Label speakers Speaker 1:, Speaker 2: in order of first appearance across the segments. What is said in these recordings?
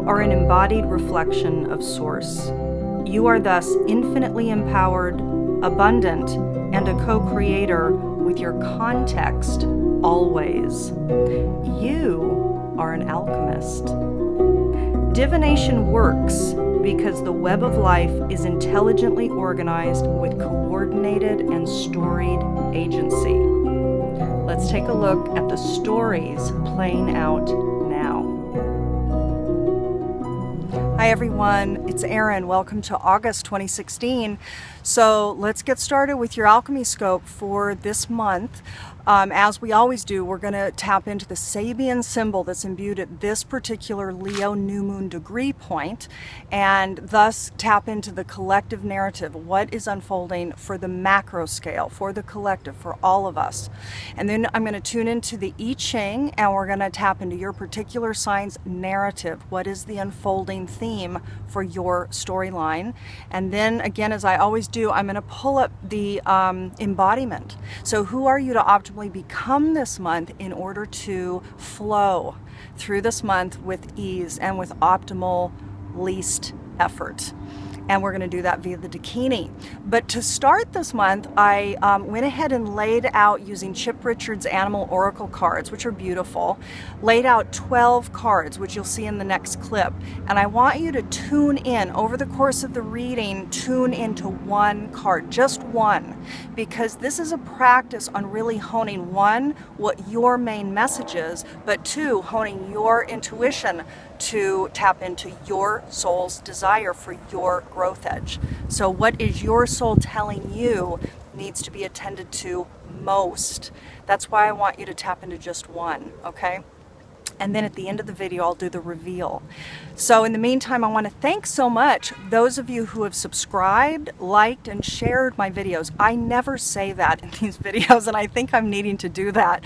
Speaker 1: You are an embodied reflection of Source. You are thus infinitely empowered, abundant, and a co-creator with your context always. You are an alchemist. Divination works because the web of life is intelligently organized with coordinated and storied agency. Let's take a look at the stories playing out now. Hi everyone, it's Erin. Welcome to August 2016. So let's get started with your Alchemy Scope for this month. As we always do, we're going to tap into the Sabian Symbol that's imbued at this particular Leo new moon degree point, and thus tap into the collective narrative, what is unfolding for the macro scale, for the collective, for all of us. And then I'm going to tune into the I Ching, and we're going to tap into your particular sign's narrative. What is the unfolding theme for your storyline? And then again, as I always do, I'm going to pull up the embodiment. So who are you to optimally become this month in order to flow through this month with ease and with optimal least effort? And we're going to do that via the Dakini. But to start this month, I went ahead and laid out, using Chip Richard's Animal Oracle cards, which are beautiful, laid out 12 cards, which you'll see in the next clip. And I want you to tune in over the course of the reading, tune into one card, just one, because this is a practice on really honing, one, what your main message is, but two, honing your intuition to tap into your soul's desire for your growth edge. So what is your soul telling you needs to be attended to most? That's why I want you to tap into just one, okay? And then at the end of the video, I'll do the reveal. So in the meantime, I want to thank so much those of you who have subscribed, liked, and shared my videos. I never say that in these videos, and I think I'm needing to do that.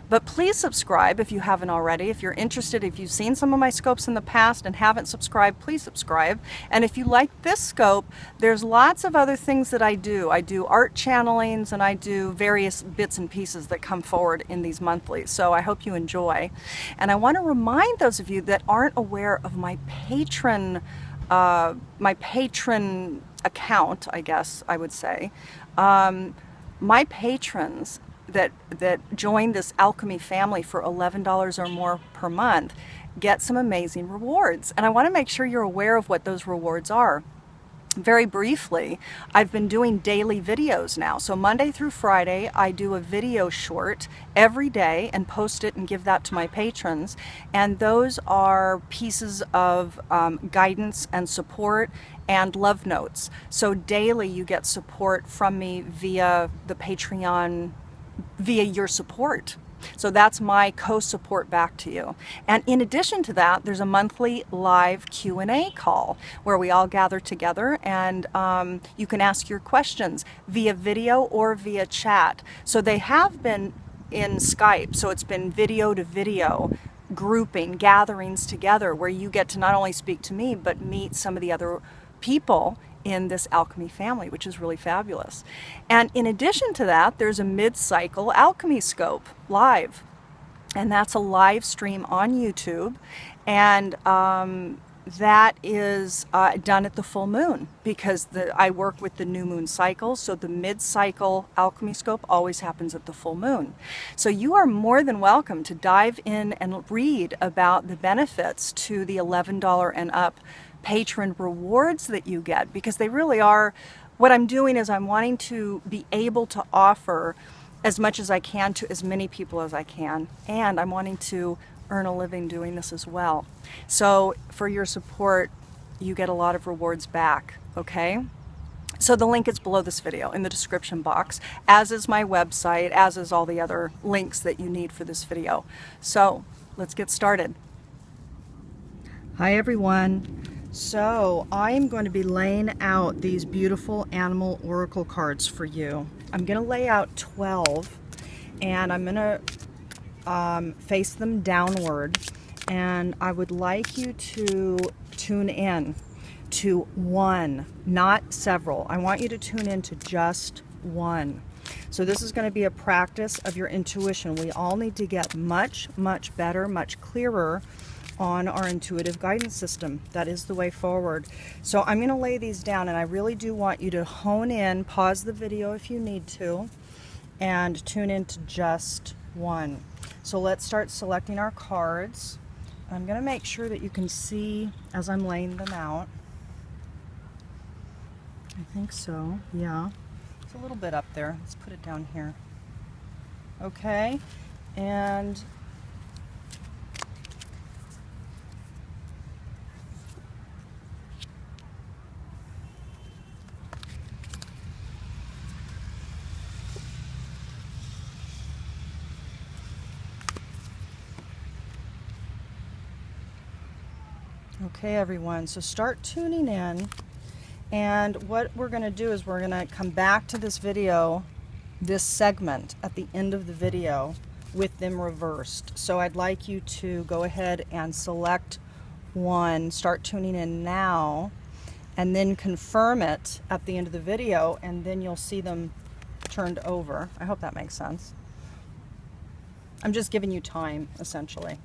Speaker 1: But please subscribe if you haven't already. If you're interested, if you've seen some of my scopes in the past and haven't subscribed, please subscribe. And if you like this scope, there's lots of other things that I do. I do art channelings, and I do various bits and pieces that come forward in these monthlies. So I hope you enjoy. And I want to remind those of you that aren't aware of my patron account, I guess I would say. My patrons that join this alchemy family for $11 or more per month get some amazing rewards. And I want to make sure you're aware of what those rewards are. Very briefly, I've been doing daily videos now. So Monday through Friday, I do a video short every day and post it and give that to my patrons. And those are pieces of guidance and support and love notes. So daily you get support from me via the Patreon, via your support. So that's my co-support back to you. And in addition to that, there's a monthly live Q&A call where we all gather together, and you can ask your questions via video or via chat. So they have been in Skype, so it's been video to video grouping, gatherings together where you get to not only speak to me, but meet some of the other people in this alchemy family, which is really fabulous. And in addition to that, there's a mid-cycle Alchemy Scope live, and that's a live stream on YouTube, and that is done at the full moon, because I work with the new moon cycle, so the mid-cycle Alchemy Scope always happens at the full moon. So you are more than welcome to dive in and read about the benefits to the $11 and up patron rewards that you get, because they really are, what I'm doing is I'm wanting to be able to offer as much as I can to as many people as I can, and I'm wanting to earn a living doing this as well. So for your support, you get a lot of rewards back, okay? So the link is below this video in the description box, as is my website, as is all the other links that you need for this video. So let's get started. Hi everyone. So I'm going to be laying out these beautiful animal oracle cards for you. I'm going to lay out 12, and I'm going to face them downward, and I would like you to tune in to one, not several. I want you to tune in to just one. So this is going to be a practice of your intuition. We all need to get much, much better, much clearer on our intuitive guidance system. That is the way forward. So I'm going to lay these down, and I really do want you to hone in, pause the video if you need to, and tune into just one. So let's start selecting our cards. I'm going to make sure that you can see as I'm laying them out. I think so, yeah. It's a little bit up there. Let's put it down here. Okay, and okay, everyone, so start tuning in, and what we're going to do is we're going to come back to this video, this segment at the end of the video with them reversed. So I'd like you to go ahead and select one, start tuning in now, and then confirm it at the end of the video, and then you'll see them turned over. I hope that makes sense. I'm just giving you time, essentially.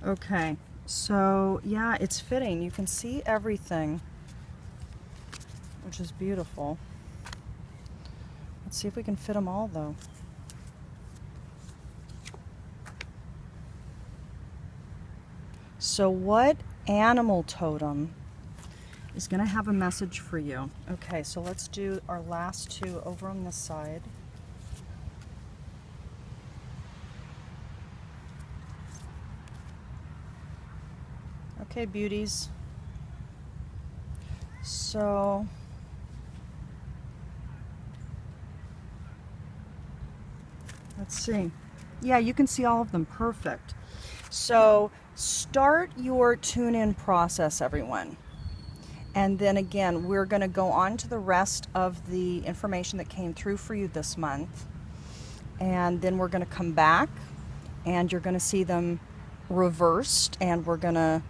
Speaker 1: Okay, so yeah, it's fitting. You can see everything, which is beautiful. Let's see if we can fit them all, though. So what animal totem is going to have a message for you? Okay, so let's do our last two over on this side. Okay, beauties. So let's see. Yeah, you can see all of them. Perfect. So start your tune-in process, everyone. And then again, we're going to go on to the rest of the information that came through for you this month. And then we're going to come back and you're going to see them reversed, and we're going to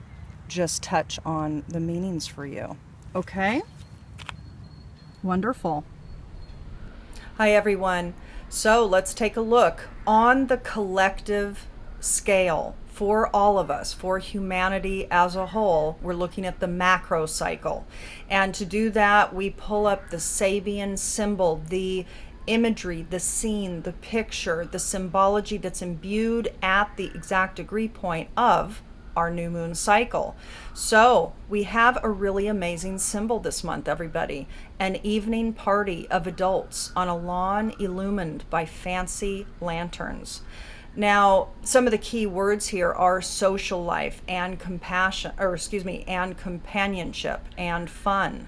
Speaker 1: just touch on the meanings for you. Okay? Wonderful. Hi, everyone. So let's take a look on the collective scale for all of us, for humanity as a whole. We're looking at the macrocycle. And to do that, we pull up the Sabian symbol, the imagery, the scene, the picture, the symbology that's imbued at the exact degree point of our new moon cycle. So we have a really amazing symbol this month, everybody. An evening party of adults on a lawn illumined by fancy lanterns. Now, some of the key words here are social life and compassion, or excuse me, and companionship and fun.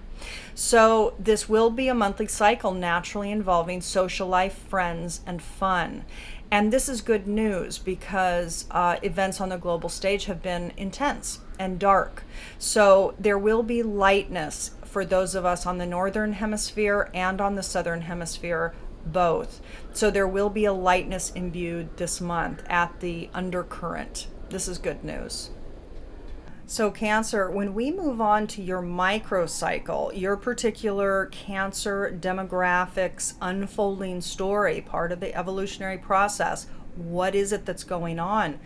Speaker 1: So this will be a monthly cycle naturally involving social life, friends, and fun. And this is good news because events on the global stage have been intense and dark. So there will be lightness for those of us on the northern hemisphere and on the southern hemisphere, both. So there will be a lightness imbued this month at the undercurrent. This is good news. So Cancer, when we move on to your microcycle, your particular Cancer demographics unfolding story, part of the evolutionary process, what is it that's going on?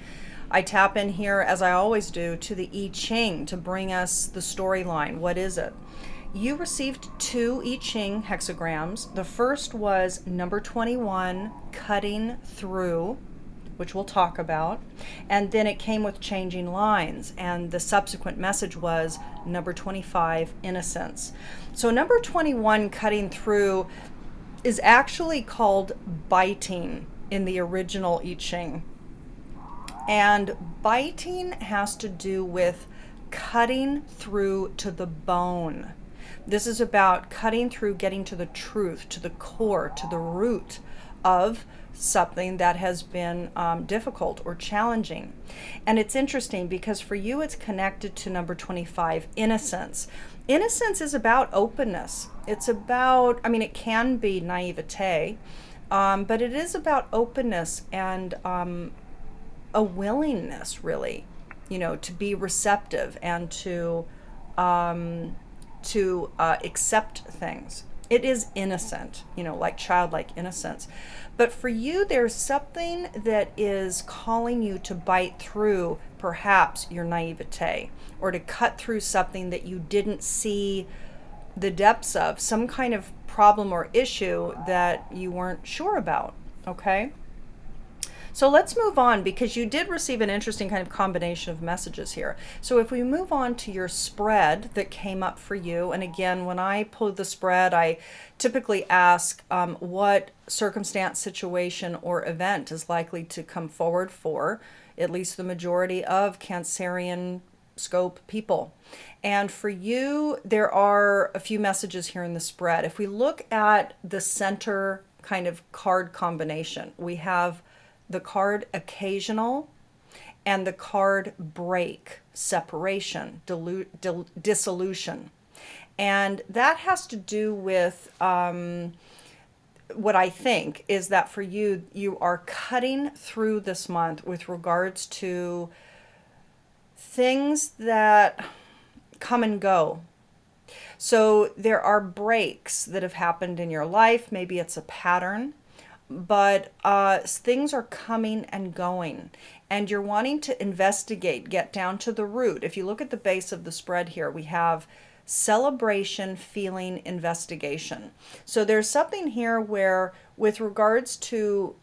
Speaker 1: I tap in here, as I always do, to the I Ching to bring us the storyline. What is it? You received 2 I Ching hexagrams. The first was number 21, cutting through, which we'll talk about, and then it came with changing lines, and the subsequent message was number 25, innocence. So number 21, cutting through, is actually called biting in the original I Ching. And biting has to do with cutting through to the bone. This is about cutting through, getting to the truth, to the core, to the root of something that has been difficult or challenging. And it's interesting because for you it's connected to number 25, innocence. Innocence is about openness. It's about, I mean, it can be naivete, but it is about openness and a willingness, really, you know, to be receptive and to accept things. It is innocent, like childlike innocence. But for you, there's something that is calling you to bite through perhaps your naivete, or to cut through something that you didn't see the depths of, some kind of problem or issue that you weren't sure about. Okay? So let's move on, because you did receive an interesting kind of combination of messages here. So if we move on to your spread that came up for you, and again, when I pull the spread, I typically ask what circumstance, situation, or event is likely to come forward for at least the majority of Cancerian scope people. And for you, there are a few messages here in the spread. If we look at the center kind of card combination, we have the card occasional and the card break, separation, dissolution. And that has to do with what I think is that for you, you are cutting through this month with regards to things that come and go. So there are breaks that have happened in your life. Maybe it's a pattern, but things are coming and going, and you're wanting to investigate, get down to the root. If you look at the base of the spread here, we have celebration, feeling, investigation. So there's something here where, with regards to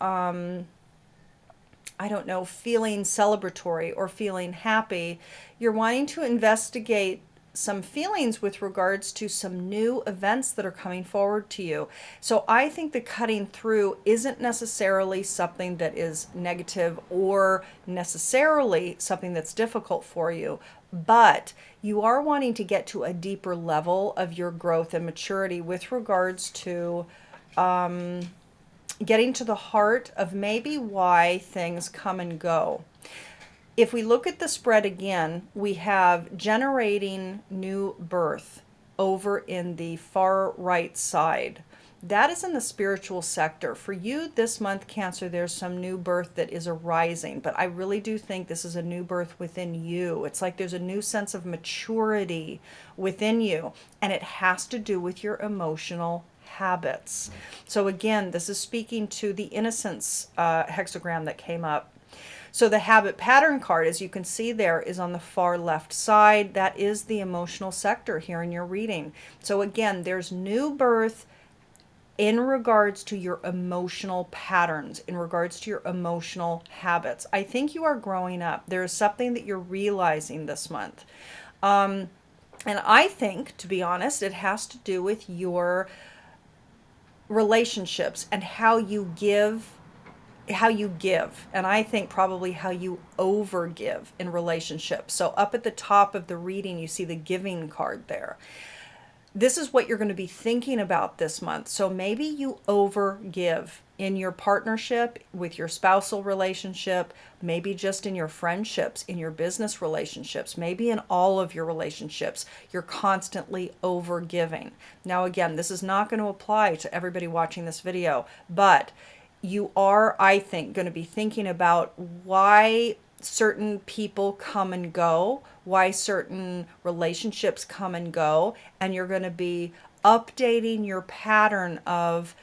Speaker 1: I don't know, feeling celebratory or feeling happy, you're wanting to investigate some feelings with regards to some new events that are coming forward to you. So I think the cutting through isn't necessarily something that is negative or necessarily something that's difficult for you, but you are wanting to get to a deeper level of your growth and maturity with regards to getting to the heart of maybe why things come and go. If we look at the spread again, we have generating new birth over in the far right side. That is in the spiritual sector. For you this month, Cancer, there's some new birth that is arising, but I really do think this is a new birth within you. It's like there's a new sense of maturity within you, and it has to do with your emotional habits. So again, this is speaking to the innocence hexagram that came up. So the habit pattern card, as you can see there, is on the far left side. That is the emotional sector here in your reading. So again, there's new birth in regards to your emotional patterns, in regards to your emotional habits. I think you are growing up. There is something that you're realizing this month. And I think, to be honest, it has to do with your relationships and how you give, and I think probably how you overgive in relationships. So up at the top of the reading, you see the giving card there. This is what you're going to be thinking about this month. So maybe you overgive in your partnership, with your spousal relationship, maybe just in your friendships, in your business relationships, maybe in all of your relationships, you're constantly overgiving. Now, again, this is not going to apply to everybody watching this video, but you are, I think, going to be thinking about why certain people come and go, why certain relationships come and go, and you're going to be updating your pattern of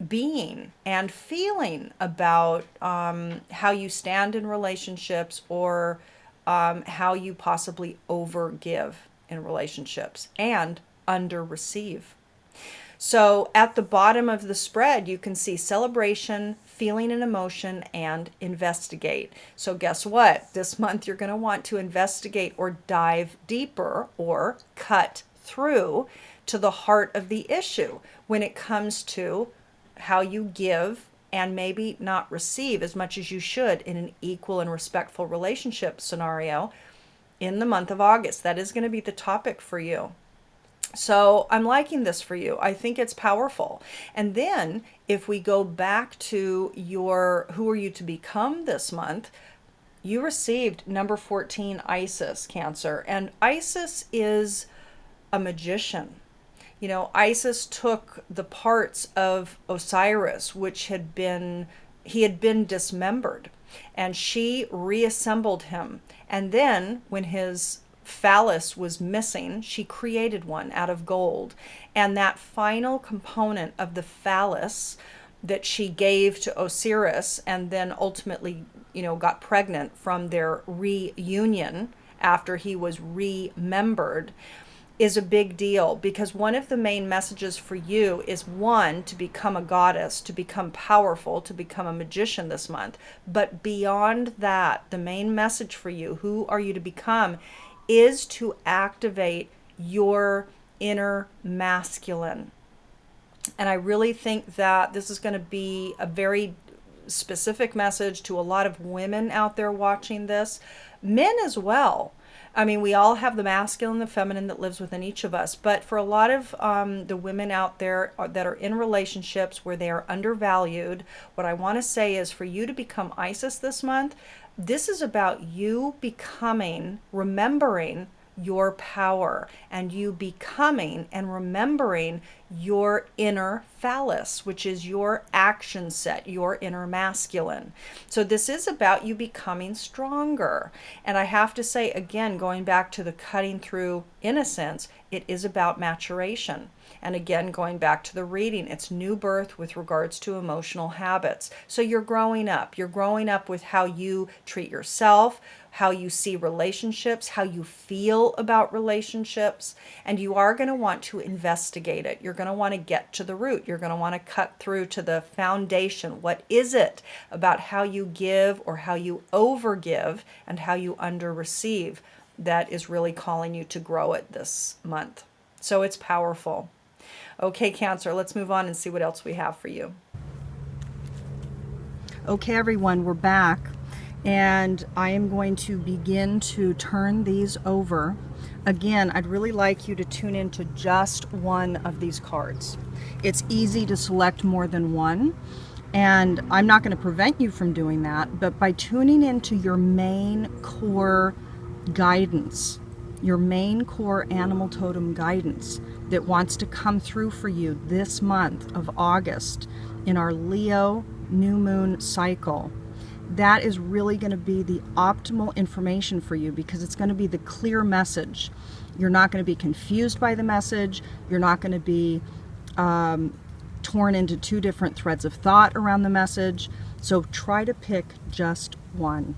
Speaker 1: being and feeling about how you stand in relationships, or how you possibly overgive in relationships and under receive. So at the bottom of the spread, you can see celebration, feeling and emotion, and investigate. So guess what? This month you're going to want to investigate or dive deeper or cut through to the heart of the issue when it comes to how you give and maybe not receive as much as you should in an equal and respectful relationship scenario in the month of August. That is going to be the topic for you. So I'm liking this for you. I think it's powerful. And then if we go back to your who are you to become this month, you received number 14, Isis, Cancer. And Isis is a magician. You know, Isis took the parts of Osiris, which he had been dismembered, and she reassembled him. And then when his phallus was missing, she created one out of gold. And that final component of the phallus that she gave to Osiris, and then ultimately, got pregnant from their reunion after he was remembered, is a big deal, because one of the main messages for you is, one, to become a goddess, to become powerful, to become a magician this month. But beyond that, the main message for you, who are you to become, is to activate your inner masculine. And I really think that this is going to be a very specific message to a lot of women out there watching this, men as well. I mean, we all have the masculine and the feminine that lives within each of us. But for a lot of the women out there that are in relationships where they are undervalued, what I want to say is, for you to become Isis this month, this is about you becoming, remembering your power, and you becoming and remembering your inner phallus, which is your action set, your inner masculine. So this is about you becoming stronger. And I have to say, again, going back to the cutting through innocence, it is about maturation. And again, going back to the reading, it's new birth with regards to emotional habits. So you're growing up. You're growing up with how you treat yourself, how you see relationships, how you feel about relationships, and you are going to want to investigate it. You're going to want to get to the root. You're going to want to cut through to the foundation. What is it about how you give or how you overgive and how you under-receive that is really calling you to grow it this month? So it's powerful. Okay, Cancer, let's move on and see what else we have for you. Okay, everyone, we're back. And I am going to begin to turn these over. Again, I'd really like you to tune into just one of these cards. It's easy to select more than one, and I'm not going to prevent you from doing that, but by tuning into your main core guidance, your main core animal totem guidance that wants to come through for you this month of August in our Leo new moon cycle, that is really going to be the optimal information for you, because it's going to be the clear message. You're not going to be confused by the message. You're not going to be torn into two different threads of thought around the message. So try to pick just one.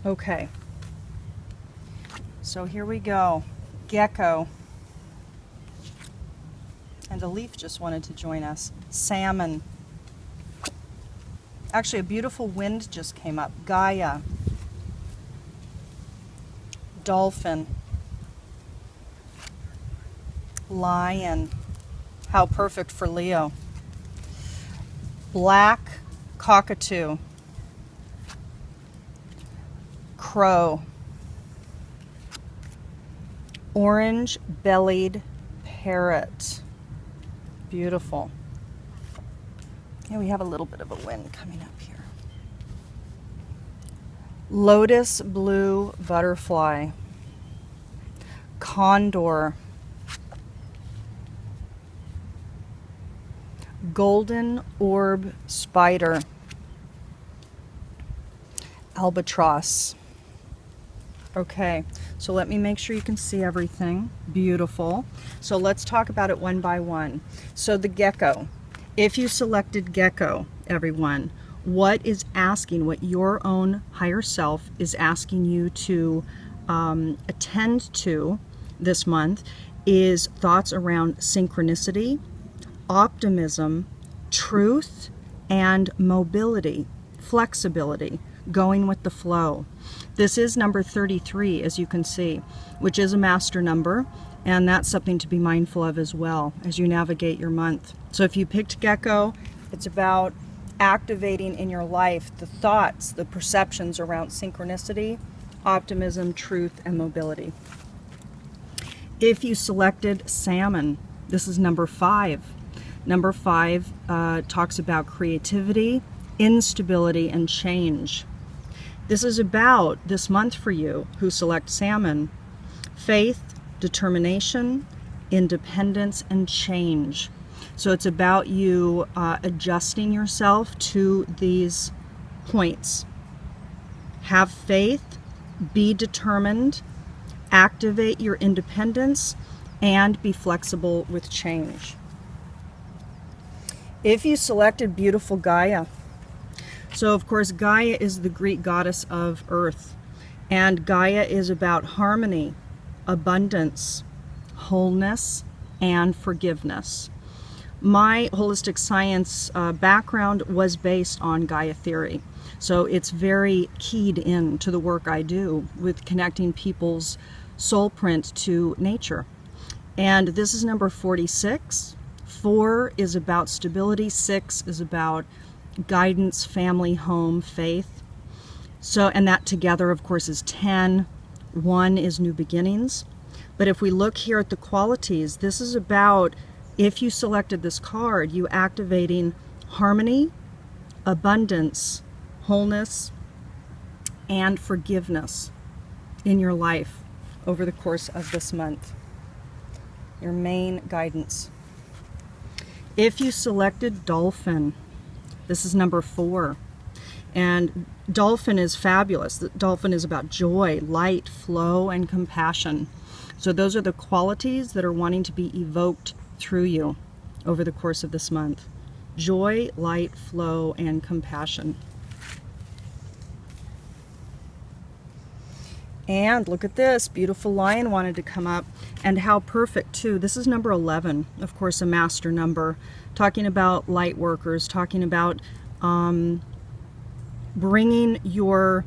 Speaker 1: Okay. So here we go. Gecko. And a leaf just wanted to join us. Salmon. Actually, a beautiful wind just came up. Gaia. Dolphin. Lion. How perfect for Leo. Black cockatoo. Crow. Orange-bellied parrot. Beautiful. Yeah, we have a little bit of a wind coming up here. Lotus blue butterfly. Condor. Golden orb spider. Albatross. Okay, so let me make sure you can see everything. Beautiful. So let's talk about it one by one. So the gecko. If you selected Gecko, everyone, what is asking, what your own higher self is asking you to attend to this month is thoughts around synchronicity, optimism, truth, and mobility, flexibility, going with the flow. This is number 33, as you can see, which is a master number. And that's something to be mindful of as well as you navigate your month. So if you picked Gecko, it's about activating in your life the thoughts, the perceptions around synchronicity, optimism, truth, and mobility. If you selected Salmon, this is number 5. Number 5 talks about creativity, instability, and change. This is about, this month for you who select Salmon, faith, determination, independence, and change. So it's about you adjusting yourself to these points. Have faith, be determined, activate your independence, and be flexible with change. If you selected beautiful Gaia, so of course Gaia is the Greek goddess of earth, and Gaia is about harmony, abundance, wholeness, and forgiveness. My holistic science background was based on Gaia theory, so it's very keyed in to the work I do with connecting people's soul print to nature. And this is number 46. 4 is about stability, 6 is about guidance, family, home, faith. So, and that together, of course, is 10. 1 is new beginnings. But if we look here at the qualities, this is about, if you selected this card, you activating harmony, abundance, wholeness, and forgiveness in your life over the course of this month. Your main guidance. If you selected dolphin, this is number 4. And dolphin is fabulous. The dolphin is about joy, light, flow, and compassion. So those are the qualities that are wanting to be evoked through you over the course of this month. Joy, light, flow, and compassion. And look at this, beautiful lion wanted to come up, and how perfect too. This is number 11, of course, a master number, talking about light workers, talking about bringing your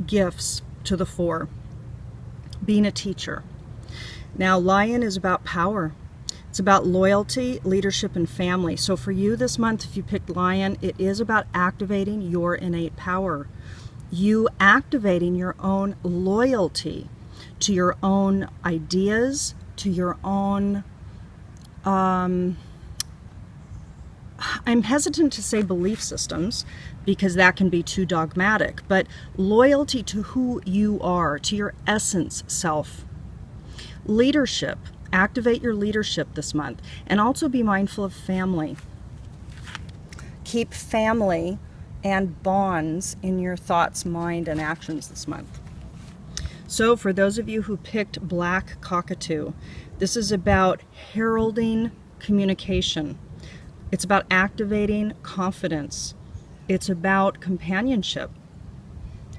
Speaker 1: gifts to the fore, being a teacher. Now, lion is about power. It's about loyalty, leadership, and family. So for you this month, if you picked lion, it is about activating your innate power. You activating your own loyalty to your own ideas, to your own, I'm hesitant to say belief systems because that can be too dogmatic, but loyalty to who you are, to your essence self. Leadership, activate your leadership this month, and also be mindful of family. Keep family and bonds in your thoughts, mind, and actions this month. So for those of you who picked black cockatoo, this is about heralding communication. It's about activating confidence. It's about companionship,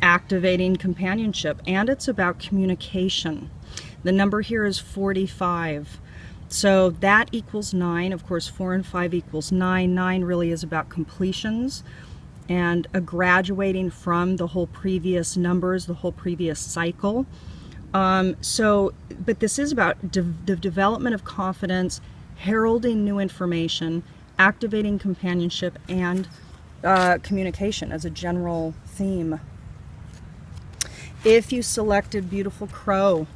Speaker 1: activating companionship, and it's about communication. The number here is 45. So that equals 9. Of course, 4 and 5 equals 9. 9 really is about completions and a graduating from the whole previous numbers, the whole previous cycle. But this is about the development of confidence, heralding new information, activating companionship, and communication as a general theme. If you selected beautiful crow,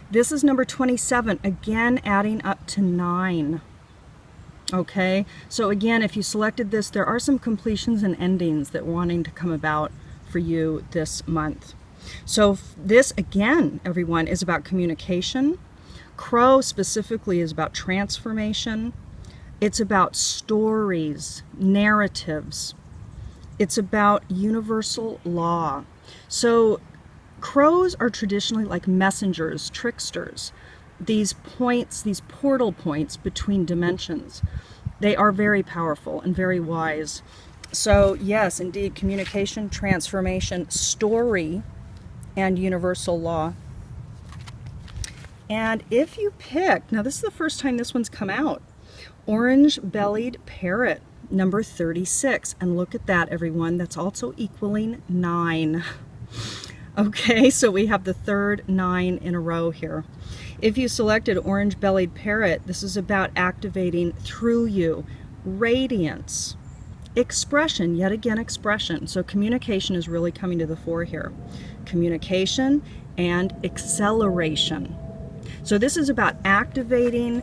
Speaker 1: this is number 27, again adding up to 9. Okay, so again, if you selected this, there are some completions and endings that wanting to come about for you this month. So this, again, everyone, is about communication. Crow specifically is about transformation. It's about stories, narratives. It's about universal law. So crows are traditionally like messengers, tricksters. These points, these portal points between dimensions, they are very powerful and very wise. So yes, indeed, communication, transformation, story, and universal law. And if you pick, now this is the first time this one's come out, orange-bellied parrot, number 36. And look at that, everyone, that's also equaling 9. Okay, so we have the third 9 in a row here. If you selected orange-bellied parrot, this is about activating through you radiance, expression, yet again expression. So communication is really coming to the fore here. Communication and acceleration. So this is about activating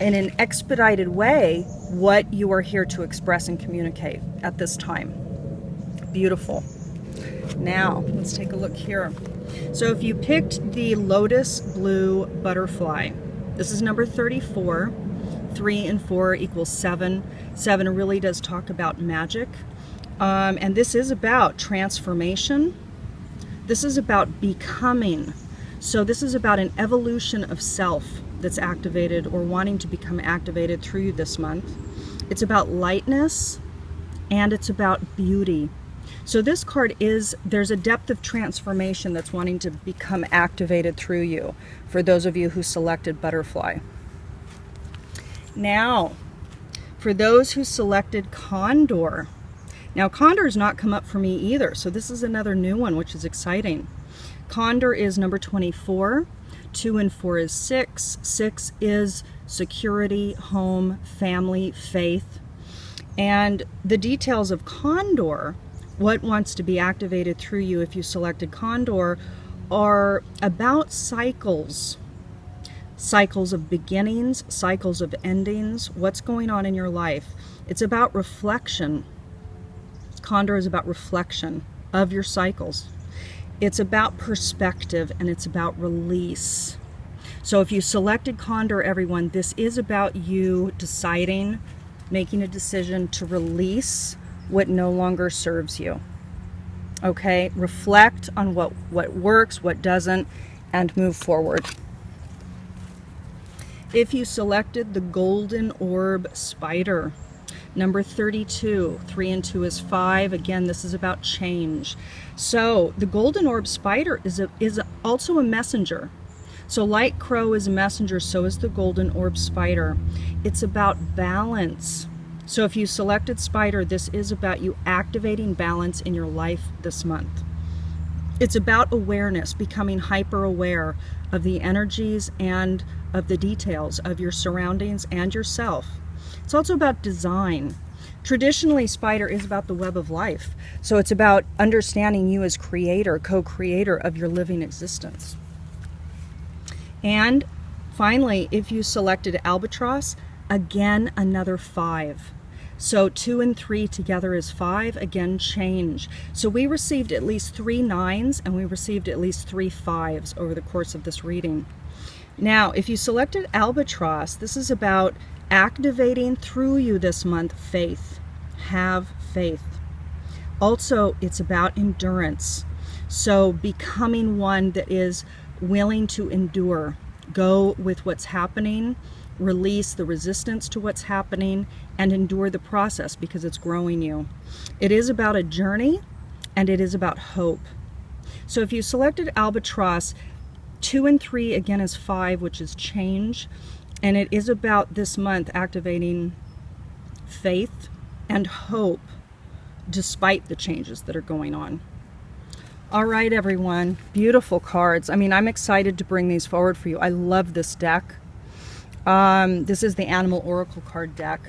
Speaker 1: in an expedited way what you are here to express and communicate at this time. Beautiful. Now, let's take a look here. So if you picked the lotus blue butterfly, this is number 34. 3 and 4 equals 7. 7 really does talk about magic. And this is about transformation, This is about becoming. So this is about an evolution of self that's activated or wanting to become activated through you this month. It's about lightness and it's about beauty. So this card is, there's a depth of transformation that's wanting to become activated through you for those of you who selected butterfly. Now, for those who selected condor. Now condor has not come up for me either, so this is another new one, which is exciting. Condor is number 24. 2 and 4 is 6. 6 is security, home, family, faith. And the details of condor, what wants to be activated through you if you selected condor, are about cycles. Cycles of beginnings, cycles of endings, what's going on in your life. It's about reflection. Condor is about reflection of your cycles. It's about perspective and it's about release. So if you selected condor, everyone, this is about you deciding, making a decision to release what no longer serves you. Okay, reflect on what works, what doesn't, and move forward. If you selected the golden orb spider, number 32, 3 and 2 is 5. Again, this is about change. So the golden orb spider is also a messenger. So like crow is a messenger, so is the golden orb spider. It's about balance. So if you selected spider, this is about you activating balance in your life this month. It's about awareness, becoming hyper aware of the energies and of the details of your surroundings and yourself. It's also about design. Traditionally, spider is about the web of life. So it's about understanding you as creator, co-creator of your living existence. And finally, if you selected albatross, again, another 5. So 2 and 3 together is 5, again, change. So we received at least 3 9s and we received at least 3 5s over the course of this reading. Now, if you selected albatross, this is about activating through you this month faith. Have faith. Also, it's about endurance. So becoming one that is willing to endure. Go with what's happening, release the resistance to what's happening, and endure the process because it's growing you. It is about a journey and it is about hope. So if you selected albatross, 2 and 3 again is 5, which is change. And it is about this month activating faith and hope despite the changes that are going on. All right, everyone. Beautiful cards. I mean, I'm excited to bring these forward for you. I love this deck. This is the Animal Oracle card deck.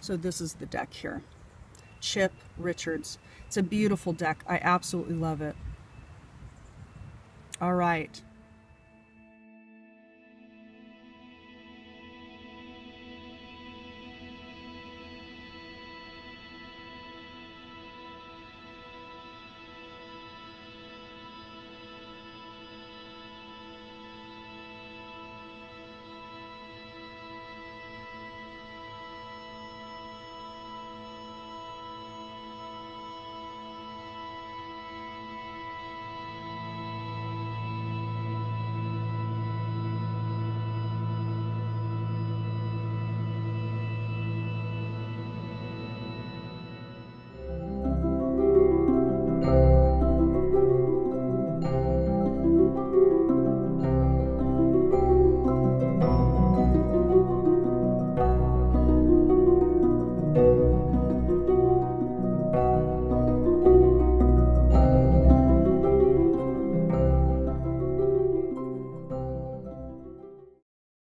Speaker 1: So this is the deck here. Chip Richards. It's a beautiful deck. I absolutely love it. All right.